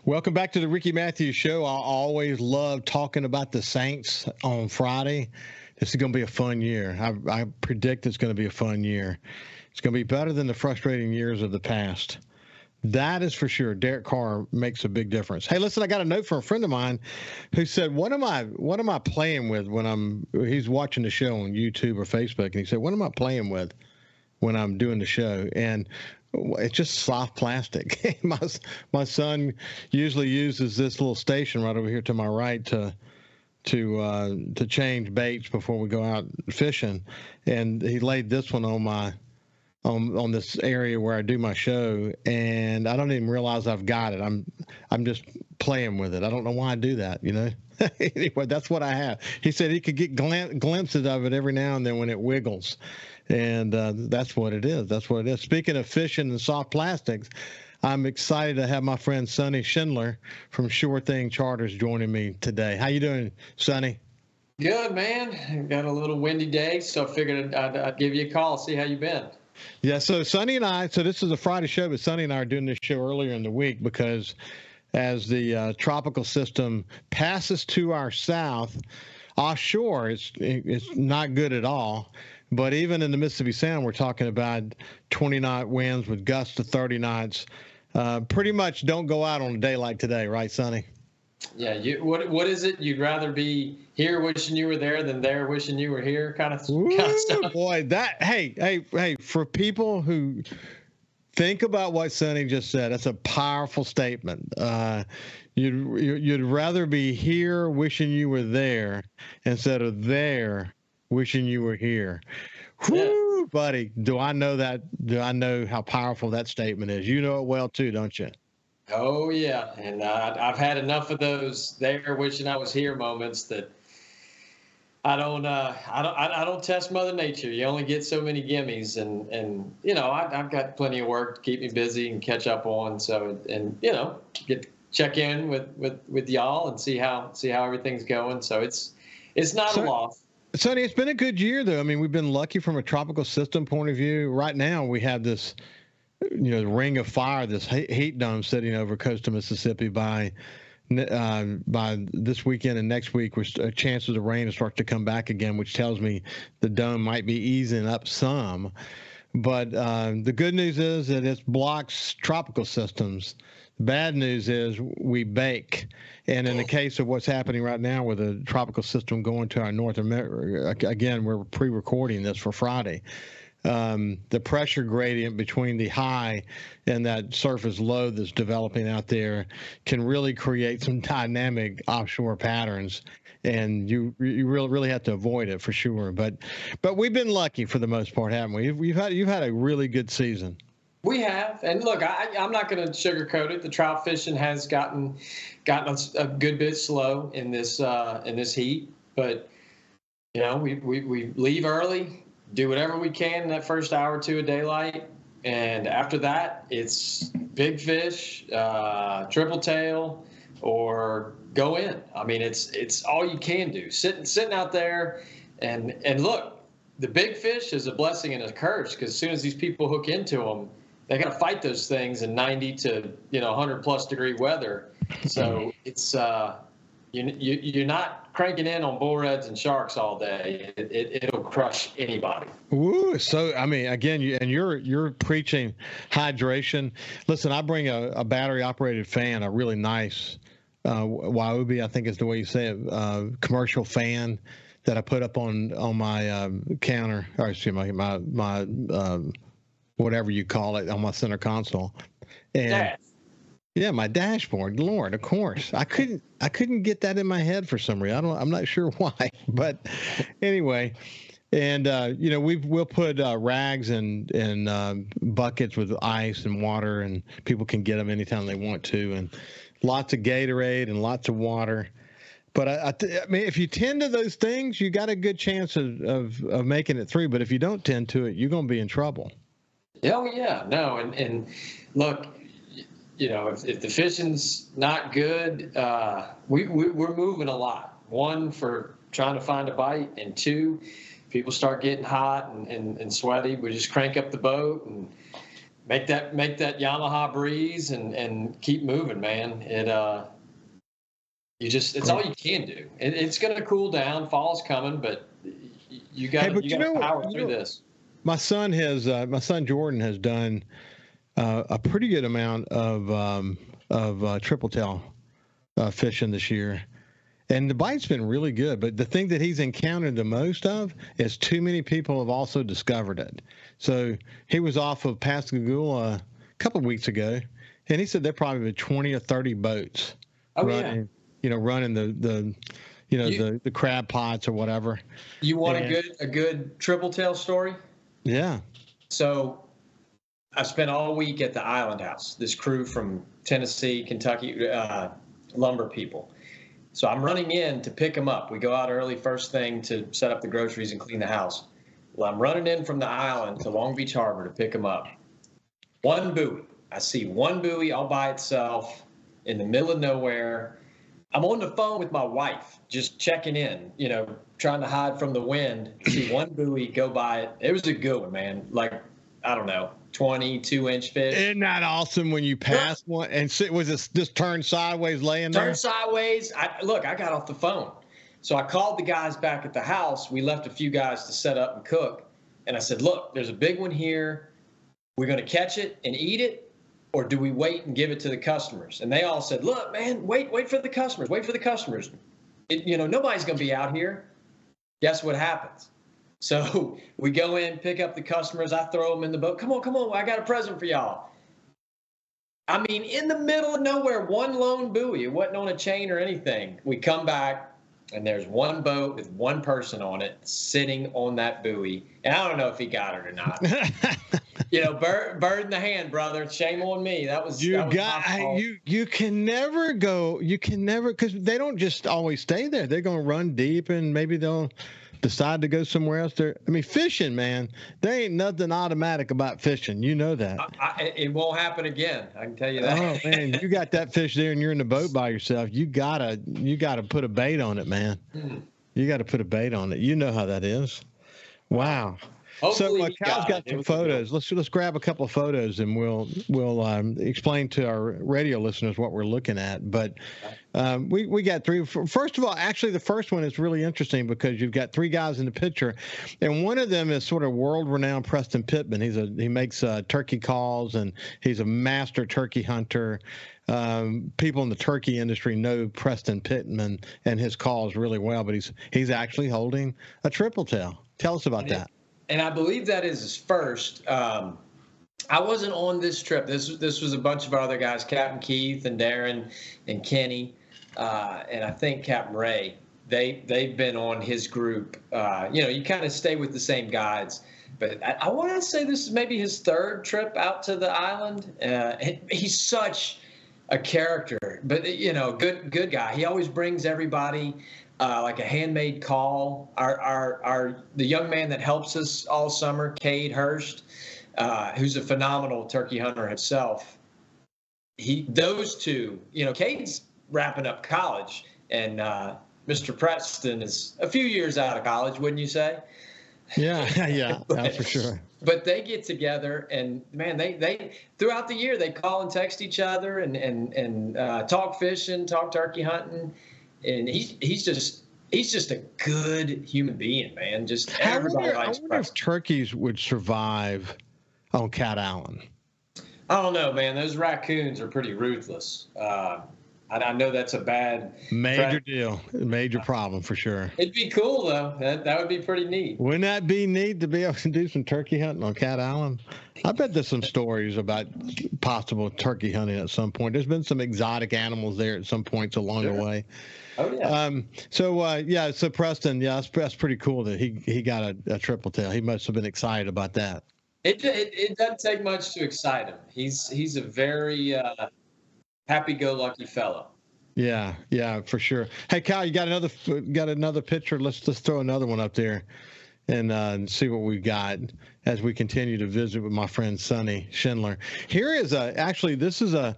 Welcome back to the Ricky Mathews Show. I always love talking about the Saints on Friday. This is going to be a fun year. I predict it's going to be a fun year. It's going to be better than the frustrating years of the past. That is for sure. Derek Carr makes a big difference. Hey, listen, I got a note from a friend of mine who said, what am I playing with when he's watching the show on YouTube or Facebook, and he said, what am I playing with when I'm doing the show? And it's just soft plastic. My son usually uses this little station right over here to my right to change baits before we go out fishing, and he laid this one on this area where I do my show, and I don't even realize I've got it. I'm just playing with it. I don't know why I do that, Anyway, that's what I have. He said he could get glimpses of it every now and then when it wiggles. And that's what it is. That's what it is. Speaking of fishing and soft plastics, I'm excited to have my friend Sonny Schindler from Sure Thing Charters joining me today. How you doing, Sonny? Good, man. Got a little windy day, so I figured I'd give you a call, see how you been. Yeah, so Sonny and I, so this is a Friday show, but Sonny and I are doing this show earlier in the week because as the tropical system passes to our south, offshore, it's not good at all. But even in the Mississippi Sound, we're talking about 20-knot winds with gusts to 30 knots. Pretty much don't go out on a day like today, right, Sonny? Yeah. What is it? You'd rather be here wishing you were there than there wishing you were here, kind of stuff. Boy, hey, for people who think about what Sonny just said, that's a powerful statement. You'd rather be here wishing you were there instead of there wishing you were here. Whoo, yeah. Buddy, do I know that? Do I know how powerful that statement is? You know it well too, don't you? Oh yeah, and I've had enough of those there wishing I was here moments that I don't test Mother Nature. You only get so many gimmies, and I've got plenty of work to keep me busy and catch up on. So check in with y'all and see how everything's going. So it's not a loss. Sonny, it's been a good year, though. I mean, we've been lucky from a tropical system point of view. Right now, we have this, ring of fire, this heat dome sitting over coastal Mississippi by this weekend and next week, with chances of rain to start to come back again, which tells me the dome might be easing up some. But the good news is that it blocks tropical systems. Bad news is we bake. And in the case of what's happening right now with a tropical system going to our North America, again, we're pre-recording this for Friday. The pressure gradient between the high and that surface low that's developing out there can really create some dynamic offshore patterns. And you really have to avoid it for sure. But we've been lucky for the most part, haven't we? You've had a really good season. We have, and look, I'm not going to sugarcoat it. The trout fishing has gotten a good bit slow in this heat, but we leave early, do whatever we can in that first hour or two of daylight, and after that, it's big fish, triple tail, or go in. I mean, it's all you can do. Sitting out there, and look, the big fish is a blessing and a curse, because as soon as these people hook into them, they got to fight those things in 90 to 100 plus degree weather. So it's you're not cranking in on bull reds and sharks all day. It'll crush anybody. Ooh, so I mean, again, you're preaching hydration. Listen, I bring a battery operated fan, a really nice Wyobi, I think is the way you say it, commercial fan that I put up on my counter, or excuse me, my whatever you call it, on my center console. And yeah, my dashboard. Lord, of course. I couldn't get that in my head for some reason. I'm not sure why. But anyway, and we'll put rags and buckets with ice and water, and people can get them anytime they want to, and lots of Gatorade and lots of water. But I mean, if you tend to those things, you got a good chance of making it through. But if you don't tend to it, you're going to be in trouble. Oh yeah, no, and look, if the fishing's not good, we're moving a lot. One, for trying to find a bite, and two, people start getting hot and sweaty. We just crank up the boat and make that Yamaha breeze and keep moving, man. It's all you can do. It's going to cool down. Fall's coming, but you got to power through this. My son Jordan has done a pretty good amount of triple tail fishing this year. And the bite's been really good, but the thing that he's encountered the most of is too many people have also discovered it. So he was off of Pascagoula a couple of weeks ago, and he said there probably been 20 or 30 boats running the crab pots or whatever. You want a good triple tail story? Yeah. So I spent all week at the Island House. This crew from Tennessee, Kentucky, lumber people. So I'm running in to pick them up. We go out early first thing to set up the groceries and clean the house. Well, I'm running in from the island to Long Beach Harbor to pick them up. One buoy. I see one buoy all by itself in the middle of nowhere. I'm on the phone with my wife, just checking in, trying to hide from the wind. See one buoy go by it. It was a good one, man. Like, I don't know, 22-inch fish. Isn't that awesome when you pass one and was it just turned sideways laying there? Turned sideways. I got off the phone. So I called the guys back at the house. We left a few guys to set up and cook. And I said, look, there's a big one here. We're going to catch it and eat it, or do we wait and give it to the customers? And they all said, look, man, wait for the customers. Wait for the customers. Nobody's going to be out here. Guess what happens? So we go in, pick up the customers. I throw them in the boat. Come on. I got a present for y'all. I mean, in the middle of nowhere, one lone buoy. It wasn't on a chain or anything. We come back, and there's one boat with one person on it sitting on that buoy. And I don't know if he got it or not. Bird in the hand, brother. Shame on me. You can never because they don't just always stay there. They're going to run deep, and maybe they'll decide to go somewhere else. Fishing, man, there ain't nothing automatic about fishing. You know that. It won't happen again. I can tell you that. Oh man, you got that fish there and you're in the boat by yourself. You gotta put a bait on it, man. You got to put a bait on it. You know how that is. Wow. Hopefully so Cal's got some photos. Let's grab a couple of photos and we'll explain to our radio listeners what we're looking at. But we got three. First of all, actually, the first one is really interesting because you've got three guys in the picture, and one of them is sort of world-renowned Preston Pittman. He makes turkey calls, and he's a master turkey hunter. People in the turkey industry know Preston Pittman and his calls really well, but he's actually holding a triple tail. Tell us about that. And I believe that is his first. I wasn't on this trip. This was a bunch of our other guys, Captain Keith and Darren and Kenny, and I think Captain Ray. They've been on his group. You kind of stay with the same guides. But I want to say this is maybe his third trip out to the island. He's such a character, but good guy. He always brings everybody. Like a handmade call. The young man that helps us all summer, Cade Hurst, who's a phenomenal turkey hunter himself. Those two, Cade's wrapping up college, and Mr. Preston is a few years out of college, wouldn't you say? Yeah, that's for sure. But they get together, and man, they throughout the year they call and text each other and talk fishing, talk turkey hunting. And he's just a good human being, man. Just everybody likes. I wonder if turkeys would survive on Cat Island. I don't know, man. Those raccoons are pretty ruthless. I know that's a bad major problem for sure. It'd be cool though. That would be pretty neat. Wouldn't that be neat to be able to do some turkey hunting on Cat Island? I bet there's some stories about possible turkey hunting at some point. There's been some exotic animals there at some points along the way. Oh yeah. So Preston, that's pretty cool that he got a triple tail. He must have been excited about that. It doesn't take much to excite him. He's a very happy-go-lucky fellow. Yeah, for sure. Hey, Kyle, you got another picture? Let's throw another one up there and see what we've got as we continue to visit with my friend Sonny Schindler. Here is this is a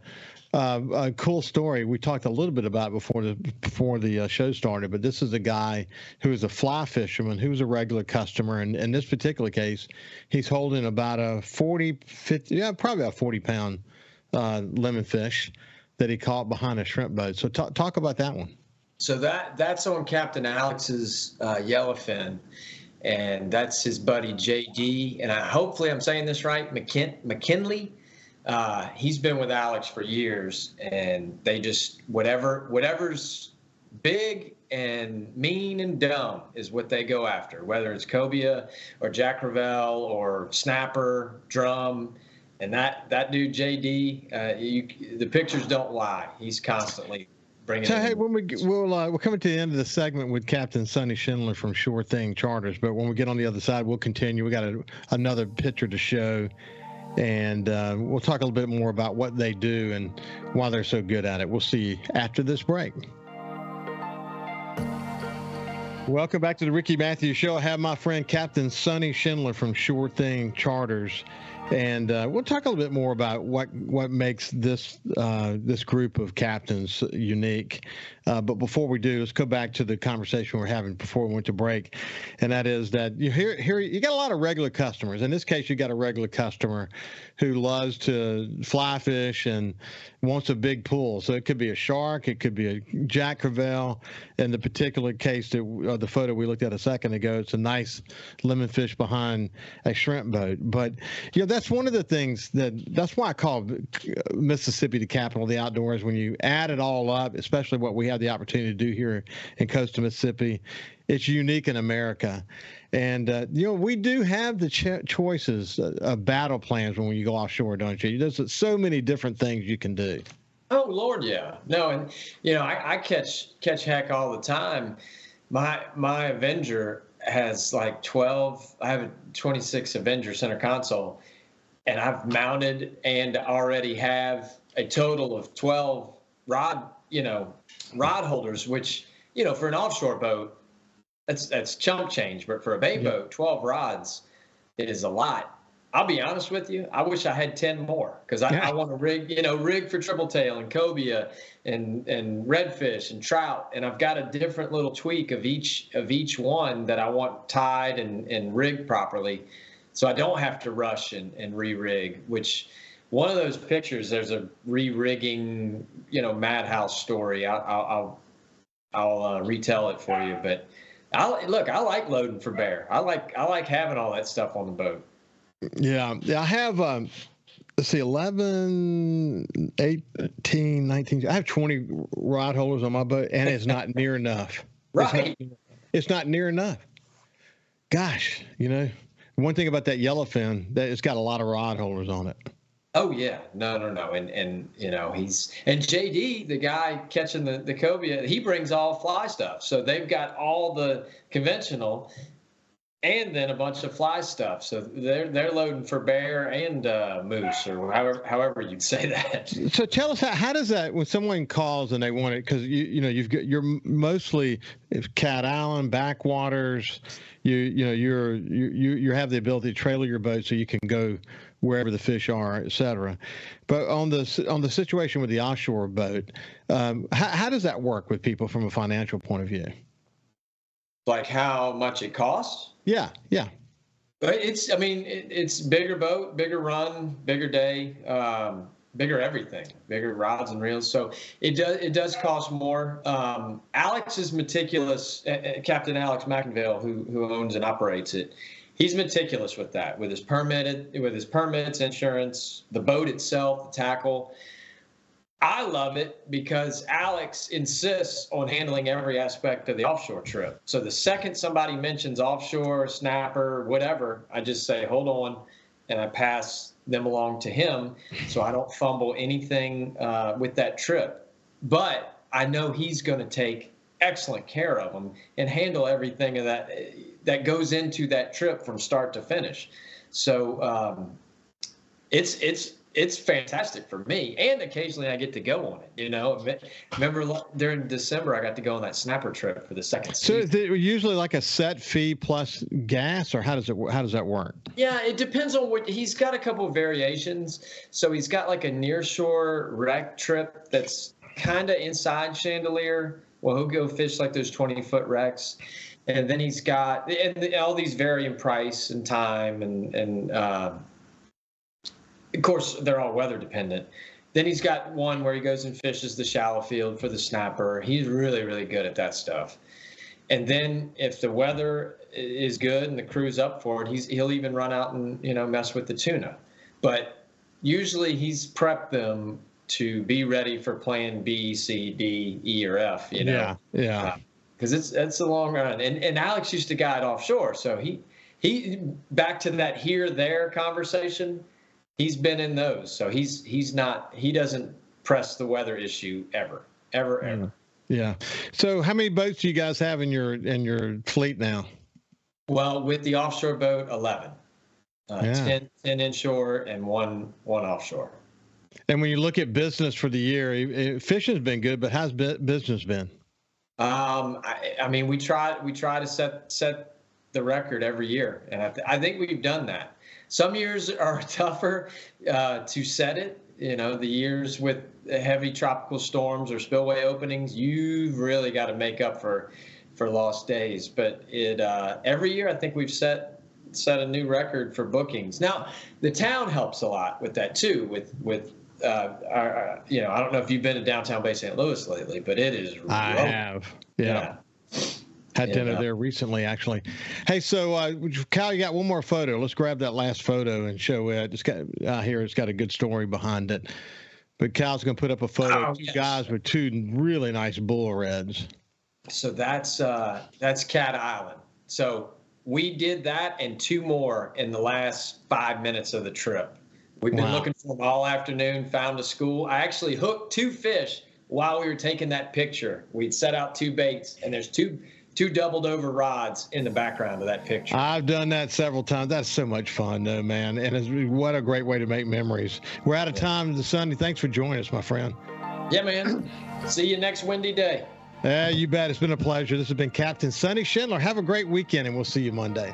A cool story we talked a little bit about before the show started, but this is a guy who is a fly fisherman who's a regular customer, and in this particular case, he's holding about a 50, probably a 40-pound lemon fish that he caught behind a shrimp boat. So talk about that one. So that's on Captain Alex's yellowfin, and that's his buddy JD, and hopefully I'm saying this right, McKinley. He's been with Alex for years, and they just whatever's big and mean and dumb is what they go after, whether it's cobia or Jack Crevalle or snapper, drum, and that dude JD, the pictures don't lie. He's constantly bringing. So hey, we're coming to the end of the segment with Captain Sonny Schindler from Sure Thing Charters, but when we get on the other side, we'll continue. We got another picture to show. And we'll talk a little bit more about what they do and why they're so good at it. We'll see you after this break. Welcome back to the Ricky Mathews Show. I have my friend Captain Sonny Schindler from Sure Thing Charters. And we'll talk a little bit more about what makes this group of captains unique. But before we do, let's go back to the conversation we were having before we went to break, and that is that here you got a lot of regular customers. In this case, you got a regular customer who loves to fly fish and wants a big pool. So it could be a shark, it could be a Jack Crevalle. In the particular case, the photo we looked at a second ago, it's a nice lemon fish behind a shrimp boat. But that's one of the things that's why I call Mississippi the capital of the outdoors. When you add it all up, especially what we have the opportunity to do here in coastal Mississippi, it's unique in America. And we do have the choices of battle plans when you go offshore, don't you? There's so many different things you can do. Oh Lord, yeah. No, and I catch heck all the time. My Avenger has like 12. I have a 26 Avenger center console, and I've mounted and already have a total of 12 rod holders, which, for an offshore boat, that's chump change. But for a bay boat, 12 rods is a lot. I'll be honest with you. I wish I had 10 more, because I want to rig for triple tail and cobia and redfish and trout. And I've got a different little tweak of each one that I want tied and rigged properly, so I don't have to rush and re-rig, which one of those pictures, there's a re-rigging, madhouse story. I'll retell it for you. But I like loading for bear. I like having all that stuff on the boat. Yeah. I have, let's see, 11, 18, 19. I have 20 rod holders on my boat, and it's not near enough. Right. It's not near enough. Gosh, one thing about that yellowfin, that it's got a lot of rod holders on it. Oh yeah, no, and JD, the guy catching the cobia, he brings all fly stuff. So they've got all the conventional, and then a bunch of fly stuff. So they're loading for bear and moose, or however you'd say that. So tell us how does that, when someone calls and they want it, because you're mostly Cat Island backwaters, you have the ability to trailer your boat so you can go wherever the fish are, et cetera. But on the situation with the offshore boat, how does that work with people from a financial point of view? Like how much it costs? Yeah. But it's bigger boat, bigger run, bigger day, bigger everything, bigger rods and reels. So it does cost more. Alex is meticulous. Captain Alex McInville, who owns and operates it, he's meticulous with that, with his permits, insurance, the boat itself, the tackle. I love it because Alex insists on handling every aspect of the offshore trip. So the second somebody mentions offshore, snapper, whatever, I just say, hold on, and I pass them along to him so I don't fumble anything with that trip. But I know he's going to take excellent care of them and handle everything of that goes into that trip from start to finish. So it's it's fantastic for me, and occasionally I get to go on it. Remember during December I got to go on that snapper trip for the second season. So is it usually like a set fee plus gas, or how does that work? Yeah, it depends on what he's got. A couple of variations. So he's got like a nearshore wreck trip that's kind of inside Chandelier. Well, he'll go fish like those 20-foot wrecks, and then he's got all these vary in price and time, and of course, they're all weather dependent. Then he's got one where he goes and fishes the shallow field for the snapper. He's really, really good at that stuff. And then if the weather is good and the crew's up for it, he'll even run out and mess with the tuna. But usually he's prepped them to be ready for plan B, C, D, E, or F. Yeah. Because it's a long run. And Alex used to guide offshore, so he back to that here-there conversation. He's been in those, so he doesn't press the weather issue ever. Yeah. So how many boats do you guys have in your fleet now? Well, with the offshore boat, 11. 10 inshore and one offshore. And when you look at business for the year, fishing's been good, but how's business been? I mean, we try to set the record every year, and I think we've done that. Some years are tougher to set it. The years with heavy tropical storms or spillway openings, you've really got to make up for lost days. But every year, I think we've set a new record for bookings. Now, the town helps a lot with that too. With I don't know if you've been to downtown Bay St. Louis lately, but it is. I have. Yeah. Had dinner there recently, actually. Hey, so Cal, you got one more photo. Let's grab that last photo and show it. It's got a good story behind it. But Cal's going to put up a photo of two guys with two really nice bull reds. So that's Cat Island. So we did that and two more in the last 5 minutes of the trip. We've been looking for them all afternoon, found a school. I actually hooked two fish while we were taking that picture. We'd set out two baits, and there's two doubled over rods in the background of that picture. I've done that several times. That's so much fun, though, man. And what a great way to make memories. We're out of time, Sonny. Thanks for joining us, my friend. Yeah, man. See you next windy day. Yeah, you bet. It's been a pleasure. This has been Captain Sonny Schindler. Have a great weekend, and we'll see you Monday.